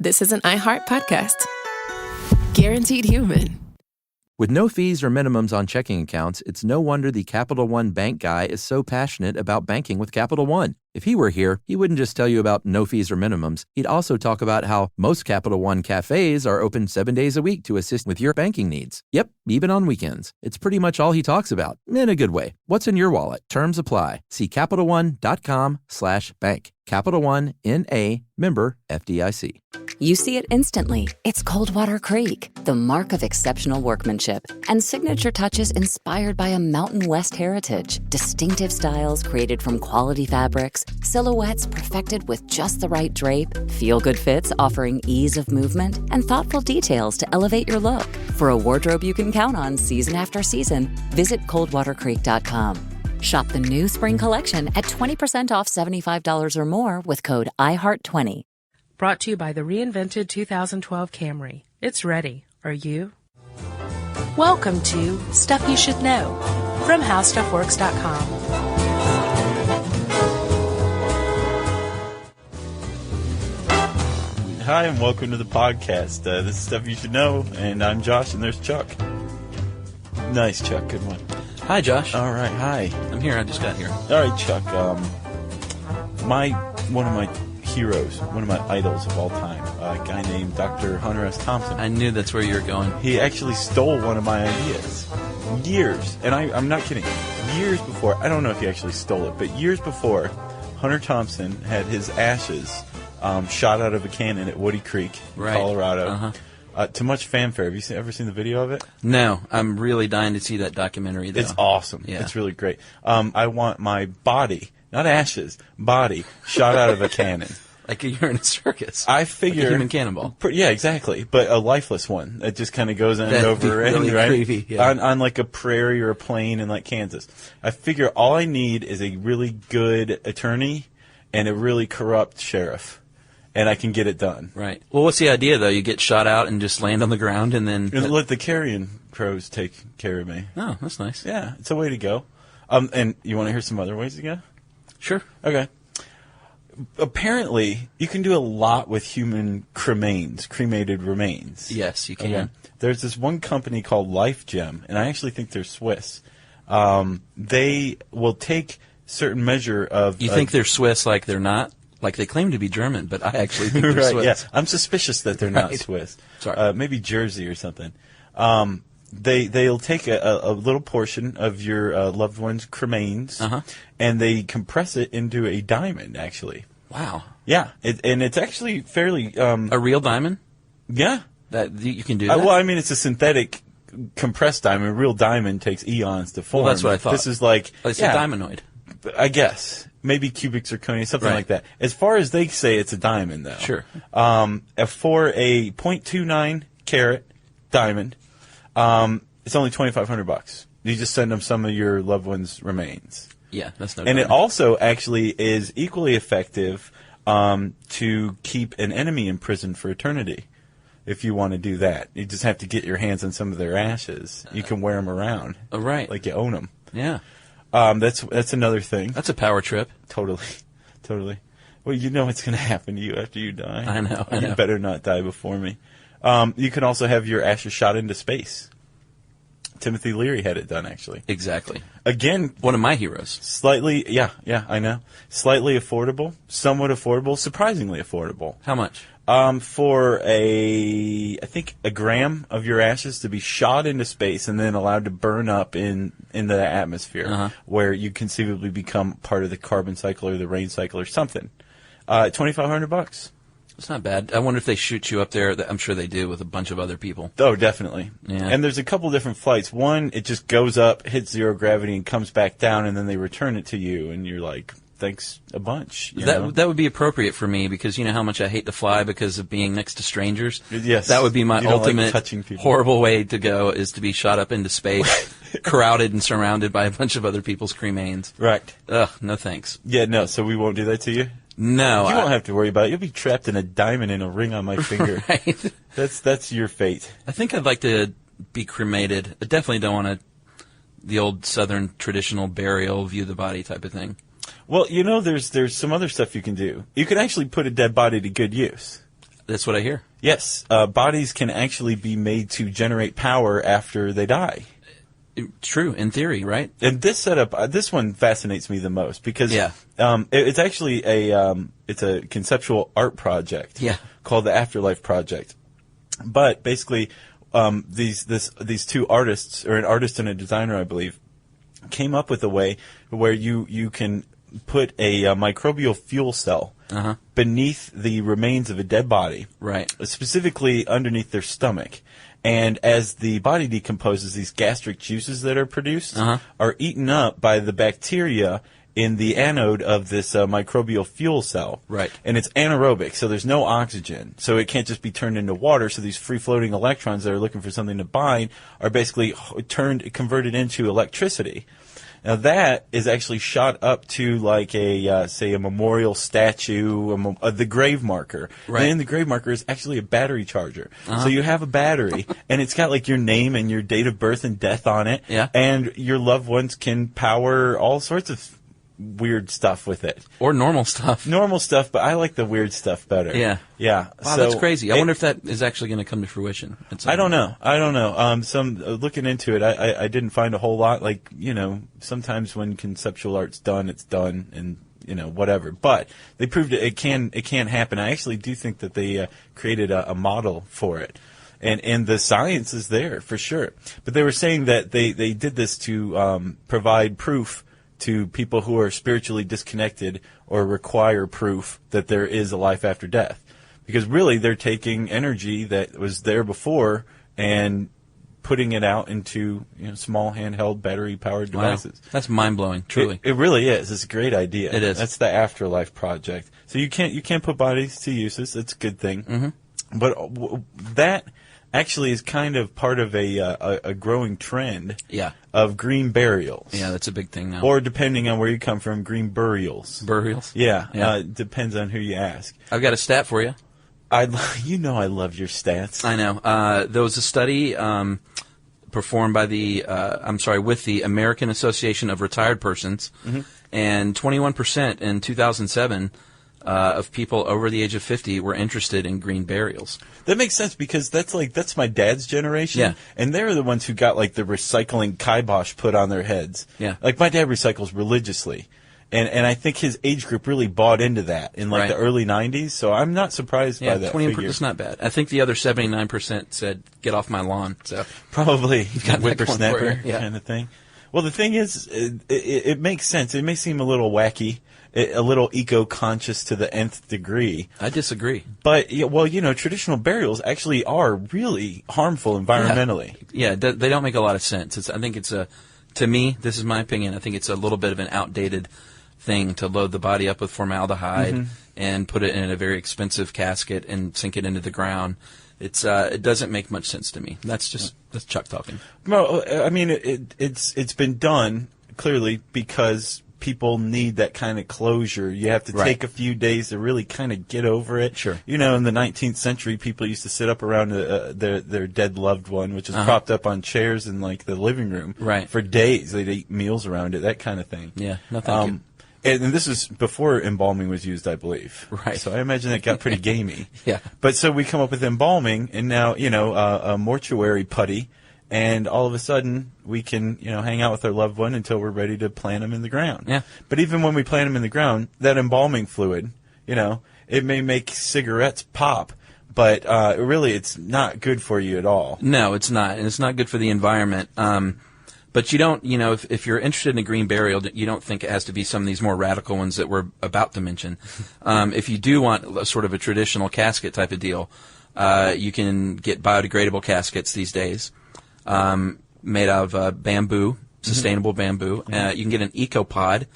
this is an iHeart podcast. Guaranteed human. With no fees or minimums on checking accounts, it's no wonder the Capital One bank guy is so passionate about banking with Capital One. If he were here, he wouldn't just tell you about no fees or minimums. He'd also talk about how most Capital One cafes are open 7 days a week to assist with your banking needs. Yep, even on weekends. It's pretty much all he talks about, in a good way. What's in your wallet? Terms apply. See CapitalOne.com/bank. Capital One, N.A., member FDIC. You see it instantly. It's Coldwater Creek, the mark of exceptional workmanship and signature touches inspired by a Mountain West heritage. Distinctive styles created from quality fabrics, silhouettes perfected with just the right drape, feel-good fits offering ease of movement, and thoughtful details to elevate your look. For a wardrobe you can count on season after season, visit coldwatercreek.com. Shop the new spring collection at 20% off $75 or more with code IHEART20. Brought to you by the reinvented 2012 Camry. It's ready. Are you? Welcome to Stuff You Should Know from HowStuffWorks.com. Hi, and welcome to the podcast. This is Stuff You Should Know, and I'm Josh, and there's Chuck. Nice, Chuck. Good one. Hi, Josh. All right, hi. I'm here. I just got here. All right, Chuck. One of my heroes, one of my idols of all time, a guy named Dr. Hunter S. Thompson. I knew that's where you were going. He actually stole one of my ideas. Years, and I'm not kidding, years before, I don't know if he actually stole it, but years before, Hunter Thompson had his ashes shot out of a cannon at Woody Creek, Colorado. Uh-huh. To much fanfare. Have you ever seen the video of it? No, I'm really dying to see that documentary, though. It's awesome. Yeah. It's really great. I want my body, not ashes, body, shot out of a cannon. Like you're in a circus. I figure... Like a human cannonball. Yeah, exactly. But a lifeless one that just kind of goes end over end, really right? Creepy, yeah. On like a prairie or a plain in like Kansas. I figure all I need is a really good attorney and a really corrupt sheriff. And I can get it done. Right. Well, what's the idea, though? You get shot out and just land on the ground and then... And let the carrion crows take care of me. Oh, that's nice. Yeah, it's a way to go. And you want to hear some other ways to go? Sure. Okay. Apparently, you can do a lot with human cremated remains. Yes, you can. Okay. There's this one company called LifeGem, and I actually think they're Swiss. They will take certain measure of... You think they're Swiss like they're not? Like they claim to be German, but I actually think they're right, Swiss. Yeah. I'm suspicious that they're not Right. Swiss. Sorry. Maybe Jersey or something. They'll take a little portion of your loved one's cremains, and they compress it into a diamond, actually. Wow. Yeah, and it's actually fairly... a real diamond? Yeah. That you can do that? Well, I mean, it's a synthetic compressed diamond. A real diamond takes eons to form. Well, that's what I thought. This is like... It's a diamondoid. I guess. Maybe cubic zirconia, something Right. like that. As far as they say, it's a diamond, though. Sure. For a .29 carat diamond, it's only $2,500. You just send them some of your loved one's remains. Yeah, that's no And diamond. it also actually is equally effective to keep an enemy in prison for eternity. If you want to do that, you just have to get your hands on some of their ashes. You can wear them around. Oh, right. Like you own them. Yeah. That's another thing. That's a power trip. Totally. Well, you know what's going to happen to you after you die. I know. You better not die before me. You can also have your ashes shot into space. Timothy Leary had it done, actually. Exactly. Again, one of my heroes. Slightly, yeah, I know. Slightly affordable, somewhat affordable, surprisingly affordable. How much? For I think a gram of your ashes to be shot into space and then allowed to burn up in the atmosphere, where you conceivably become part of the carbon cycle or the rain cycle or something. $2,500. It's not bad. I wonder if they shoot you up there. I'm sure they do with a bunch of other people. Oh, definitely. Yeah. And there's a couple different flights. One, it just goes up, hits zero gravity, and comes back down, and then they return it to you, and you're like, thanks a bunch. That would be appropriate for me because you know how much I hate to fly because of being next to strangers. Yes. That would be my You don't like ultimate touching people. horrible way to go is to be shot up into space, crowded and surrounded by a bunch of other people's cremains. Right. Ugh, no thanks. Yeah, no, so we won't do that to you? No. You won't have to worry about it. You'll be trapped in a diamond in a ring on my finger. Right. That's your fate. I think I'd like to be cremated. I definitely don't want the old Southern traditional burial, view the body type of thing. Well, you know, there's some other stuff you can do. You can actually put a dead body to good use. That's what I hear. Yes, bodies can actually be made to generate power after they die. True, in theory, right? And this setup, this one fascinates me the most because it's actually it's a conceptual art project called the Afterlife Project. But basically, these two artists, or an artist and a designer, I believe, came up with a way where you can put a microbial fuel cell beneath the remains of a dead body, right? Specifically underneath their stomach. And as the body decomposes, these gastric juices that are produced are eaten up by the bacteria in the anode of this microbial fuel cell. Right. And it's anaerobic, so there's no oxygen. So it can't just be turned into water. So these free-floating electrons that are looking for something to bind are basically converted into electricity. Now that is actually shot up to like say a memorial statue, the grave marker. Right. And in the grave marker is actually a battery charger. So you have a battery, and it's got like your name and your date of birth and death on it. Yeah. And your loved ones can power all sorts of weird stuff with it. Or normal stuff. Normal stuff, but I like the weird stuff better. Yeah. Yeah. Wow, that's crazy. I wonder if that is actually going to come to fruition. I don't know. Some looking into it, I didn't find a whole lot. Like, sometimes when conceptual art's done, it's done, and whatever. But they proved it can happen. I actually do think that they created a model for it. And the science is there for sure. But they were saying that they did this to provide proof to people who are spiritually disconnected or require proof that there is a life after death. Because really they're taking energy that was there before and putting it out into small handheld battery-powered devices. Wow. That's mind-blowing, truly. It really is. It's a great idea. It is. That's the Afterlife Project. So you can't put bodies to uses. That's a good thing. Mm-hmm. But that actually is kind of part of a growing trend of green burials. Yeah, that's a big thing now. Or depending on where you come from, green burials. Burials? Yeah. Depends on who you ask. I've got a stat for you. I love your stats. I know. There was a study performed by with the American Association of Retired Persons, and 21% in 2007 of people over the age of 50 were interested in green burials. That makes sense because that's my dad's generation, and they're the ones who got like the recycling kibosh put on their heads. Yeah, like my dad recycles religiously, and I think his age group really bought into that in like the early '90s. So I'm not surprised by that. 20%. It's not bad. I think the other 79% said, "Get off my lawn." So probably whippersnapper yeah. kind of thing. Well, the thing is, it makes sense. It may seem a little wacky, a little eco-conscious to the nth degree. I disagree. But, traditional burials actually are really harmful environmentally. Yeah, they don't make a lot of sense. I think it's to me, this is my opinion, I think it's a little bit of an outdated thing to load the body up with formaldehyde and put it in a very expensive casket and sink it into the ground. It doesn't make much sense to me. That's Chuck talking. No, I mean it's been done clearly because people need that kind of closure. You have to take a few days to really kind of get over it. Sure. In the 19th century, people used to sit up around their dead loved one, which is propped up on chairs in like the living room for days. They'd eat meals around it, that kind of thing. Yeah, no thank you. And this is before embalming was used, I believe. Right. So I imagine it got pretty gamey. Yeah. But so we come up with embalming, and now, a mortuary putty, and all of a sudden we can, hang out with our loved one until we're ready to plant them in the ground. Yeah. But even when we plant them in the ground, that embalming fluid, it may make cigarettes pop, but really it's not good for you at all. No, it's not. And it's not good for the environment. But you don't, if you're interested in a green burial, you don't think it has to be some of these more radical ones that we're about to mention. If you do want sort of a traditional casket type of deal, you can get biodegradable caskets these days made out of bamboo, sustainable bamboo. You can get an EcoPod,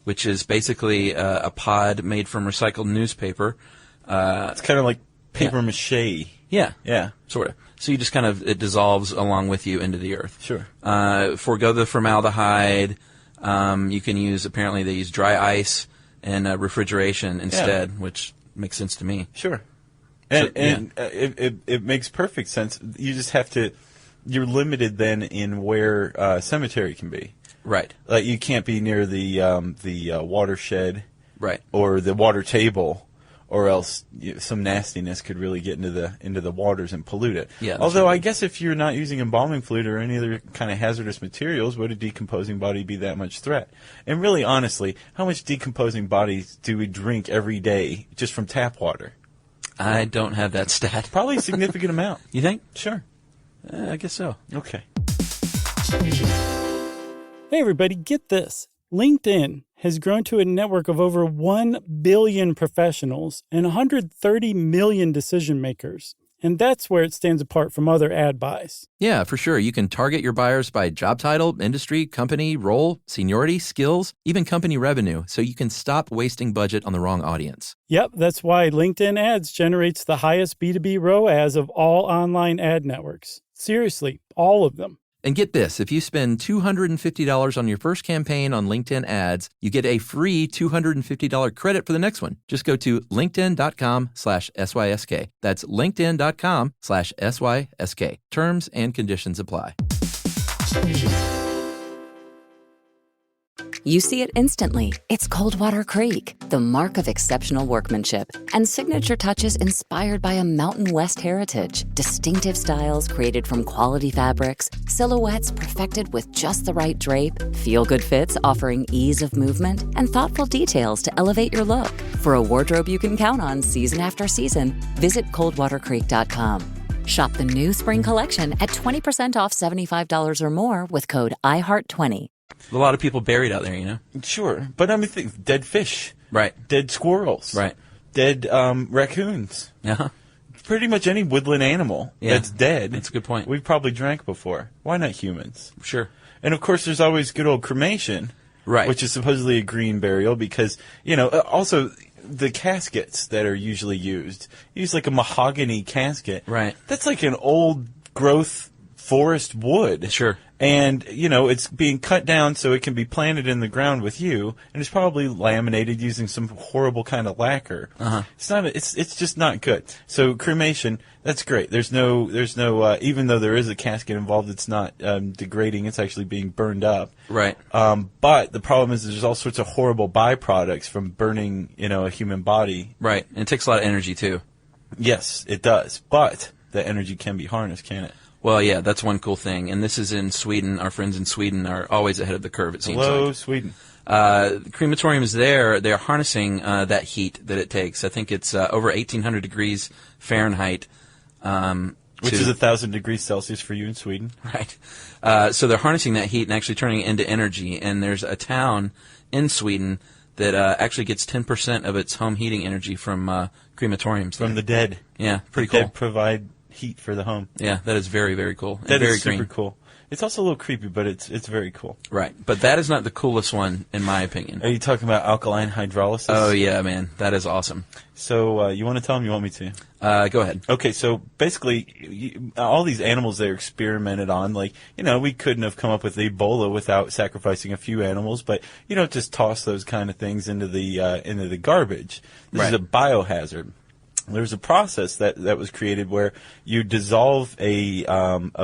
which is basically a pod made from recycled newspaper. It's kind of like paper mache. Yeah. Yeah. Sort of. So you just it dissolves along with you into the earth. Sure. Forgo the formaldehyde. You can apparently they use dry ice and refrigeration instead, which makes sense to me. Sure. And it makes perfect sense. You just have to, you're limited then in where cemetery can be. Right. Like you can't be near the watershed. Right. Or the water table. or else some nastiness could really get into the waters and pollute it. Yeah, although I guess if you're not using embalming fluid or any other kind of hazardous materials, would a decomposing body be that much threat? And really, honestly, how much decomposing bodies do we drink every day just from tap water? I don't have that stat. Probably a significant amount. You think? Sure. I guess so. Okay. Hey everybody, get this. LinkedIn has grown to a network of over 1 billion professionals and 130 million decision makers. And that's where it stands apart from other ad buys. Yeah, for sure. You can target your buyers by job title, industry, company, role, seniority, skills, even company revenue, so you can stop wasting budget on the wrong audience. Yep, that's why LinkedIn Ads generates the highest B2B ROAS of all online ad networks. Seriously, all of them. And get this, if you spend $250 on your first campaign on LinkedIn ads, you get a free $250 credit for the next one. Just go to linkedin.com/SYSK. That's linkedin.com/SYSK. Terms and conditions apply. You see it instantly. It's Coldwater Creek, the mark of exceptional workmanship and signature touches inspired by a Mountain West heritage. Distinctive styles created from quality fabrics, silhouettes perfected with just the right drape, feel-good fits offering ease of movement, and thoughtful details to elevate your look. For a wardrobe you can count on season after season, visit coldwatercreek.com. Shop the new spring collection at 20% off $75 or more with code IHEART20. A lot of people buried out there, you know? Sure. But I mean, think dead fish. Right. Dead squirrels. Right. Dead raccoons. Uh-huh. Pretty much any woodland animal that's dead. That's a good point. We've probably drank before. Why not humans? Sure. And of course, there's always good old cremation. Right. Which is supposedly a green burial because, also the caskets that are usually used, use like a mahogany casket. Right. That's like an old growth forest wood. Sure. And, it's being cut down so it can be planted in the ground with you, and it's probably laminated using some horrible kind of lacquer. Uh-huh. It's just not good. So cremation, that's great. There's no, even though there is a casket involved, it's not degrading. It's actually being burned up. Right. But the problem is there's all sorts of horrible byproducts from burning, a human body. Right. And it takes a lot of energy, too. Yes, it does. But the energy can be harnessed, can it? Well, yeah, that's one cool thing. And this is in Sweden. Our friends in Sweden are always ahead of the curve, it seems like. Hello, Sweden. The crematoriums there, they're harnessing that heat that it takes. I think it's over 1,800 degrees Fahrenheit. Which is 1,000 degrees Celsius for you in Sweden. Right. So they're harnessing that heat and actually turning it into energy. And there's a town in Sweden that actually gets 10% of its home heating energy from crematoriums. From the dead. Yeah, pretty the cool. Dead provide heat for the home. Yeah, that is very, very cool. That very is super green. cool. It's also a little creepy, but it's very cool. Right. But that is not the coolest one, in my opinion. Are you talking about alkaline hydrolysis? Oh, yeah, man. That is awesome. So you want to tell them? You want me to? Go ahead. Okay, so basically, all these animals they're experimented on, we couldn't have come up with Ebola without sacrificing a few animals, but you don't just toss those kind of things into the garbage. This is a biohazard. There's a process that was created where you dissolve a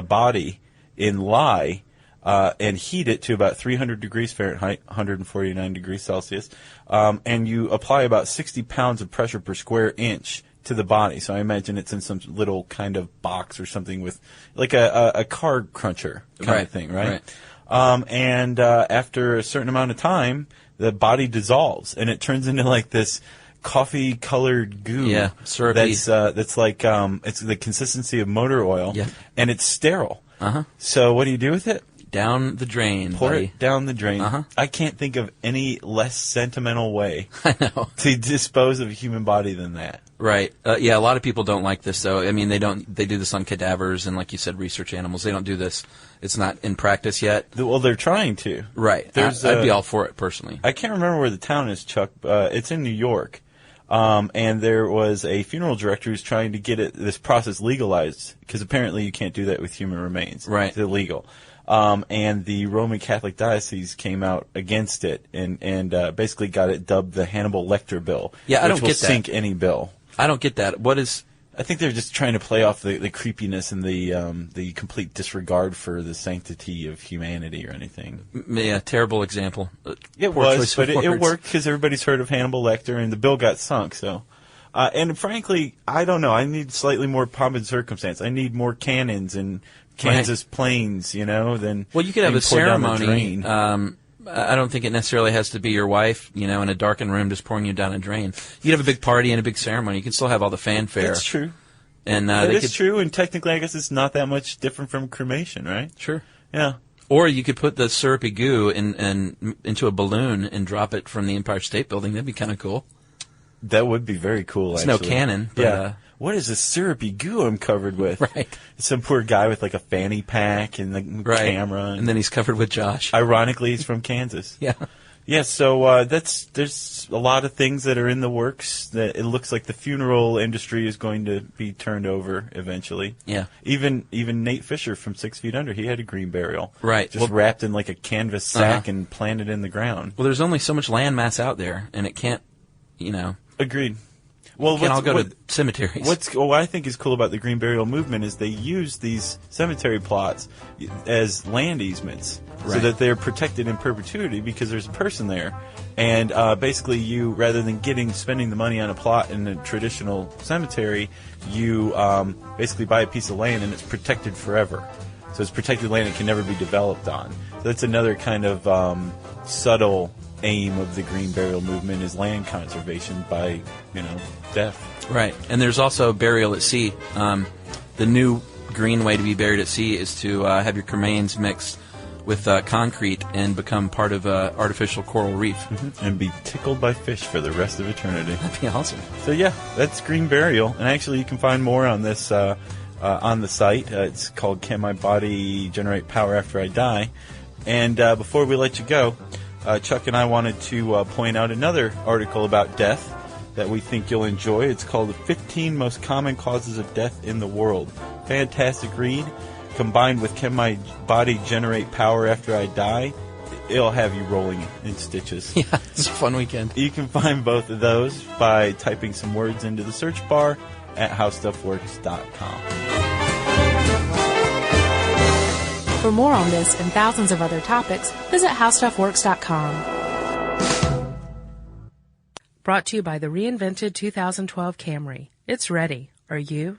body in lye and heat it to about 300 degrees Fahrenheit, 149 degrees Celsius, and you apply about 60 pounds of pressure per square inch to the body. So I imagine it's in some little kind of box or something with like a card cruncher kind of thing, right? And after a certain amount of time, the body dissolves and it turns into like this coffee-colored goo. Yeah, syrupy. That's like it's the consistency of motor oil, and it's sterile. Uh-huh. So what do you do with it? Down the drain, Pour buddy. it down the drain. Uh-huh. I can't think of any less sentimental way I know. to dispose of a human body than that. Right. Yeah, a lot of people don't like this, though. I mean, they do this on cadavers and, like you said, research animals. They don't do this. It's not in practice yet. Well, they're trying to. Right. I'd be all for it, personally. I can't remember where the town is, Chuck. It's in New York. And there was a funeral director who's trying to get this process legalized, because apparently you can't do that with human remains. Right. It's illegal. And the Roman Catholic Diocese came out against it and basically got it dubbed the Hannibal Lecter bill. Yeah, I don't which will get that. sink any bill. I don't get that. What is... I think they're just trying to play off the creepiness and the complete disregard for the sanctity of humanity or anything. Yeah, terrible example. It Poor was, choice but of it words. worked because everybody's heard of Hannibal Lecter, and the bill got sunk. So, And frankly, I don't know. I need slightly more pomp and circumstance. I need more cannons and Kansas plains, than Well, you could have a poured down the ceremony. drain. I don't think it necessarily has to be your wife, in a darkened room just pouring you down a drain. You could have a big party and a big ceremony. You can still have all the fanfare. That's true. And that is true, and technically I guess it's not that much different from cremation, right? Sure. Yeah. Or you could put the syrupy goo into a balloon and drop it from the Empire State Building. That'd be kind of cool. That would be very cool, It's actually. no cannon. But, yeah. What is this syrupy goo I'm covered with? Right. Some poor guy with like a fanny pack and the camera. And then he's covered with Josh. Ironically, he's from Kansas. Yeah. Yeah, so there's a lot of things that are in the works that it looks like the funeral industry is going to be turned over eventually. Yeah. Even Nate Fisher from 6 Feet Under, he had a green burial. Right. Just wrapped in like a canvas sack and planted in the ground. Well, there's only so much land mass out there, and it can't, Agreed. Well, can't all go to cemeteries. What I think is cool about the green burial movement is they use these cemetery plots as land easements, so that they're protected in perpetuity because there's a person there, and basically you, rather than spending the money on a plot in a traditional cemetery, you basically buy a piece of land and it's protected forever. So it's protected land that can never be developed on. So that's another kind of subtle aim of the green burial movement is land conservation by, death. Right. And there's also burial at sea. The new green way to be buried at sea is to have your cremains mixed with concrete and become part of an artificial coral reef. Mm-hmm. And be tickled by fish for the rest of eternity. That'd be awesome. So yeah, that's green burial. And actually you can find more on this on the site. It's called Can My Body Generate Power After I Die? And before we let you go, Chuck and I wanted to point out another article about death that we think you'll enjoy. It's called The 15 Most Common Causes of Death in the World. Fantastic read. Combined with Can My Body Generate Power After I Die? It'll have you rolling in stitches. Yeah, it's a fun weekend. You can find both of those by typing some words into the search bar at HowStuffWorks.com. For more on this and thousands of other topics, visit HowStuffWorks.com. Brought to you by the reinvented 2012 Camry. It's ready. Are you?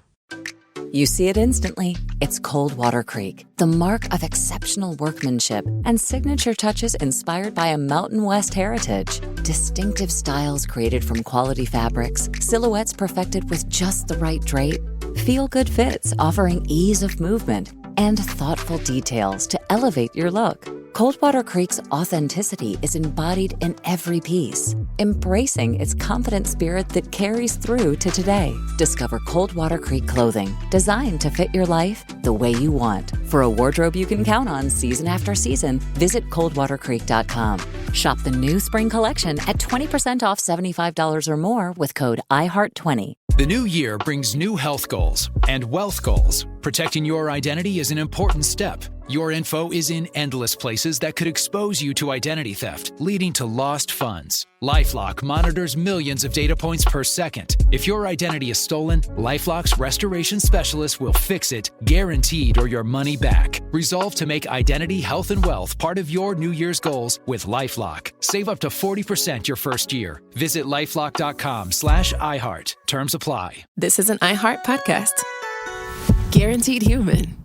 You see it instantly. It's Coldwater Creek, the mark of exceptional workmanship and signature touches inspired by a Mountain West heritage. Distinctive styles created from quality fabrics, silhouettes perfected with just the right drape, feel-good fits offering ease of movement, and thoughtful details to elevate your look. Coldwater Creek's authenticity is embodied in every piece, embracing its confident spirit that carries through to today. Discover Coldwater Creek clothing, designed to fit your life the way you want. For a wardrobe you can count on season after season, visit coldwatercreek.com. Shop the new spring collection at 20% off $75 or more with code IHEART20. The new year brings new health goals and wealth goals. Protecting your identity is an important step. Your info is in endless places that could expose you to identity theft, leading to lost funds. LifeLock monitors millions of data points per second. If your identity is stolen, LifeLock's restoration specialist will fix it, guaranteed, or your money back. Resolve to make identity, health, and wealth part of your New Year's goals with LifeLock. Save up to 40% your first year. Visit LifeLock.com/iHeart. Terms apply. This is an iHeart podcast. Guaranteed human.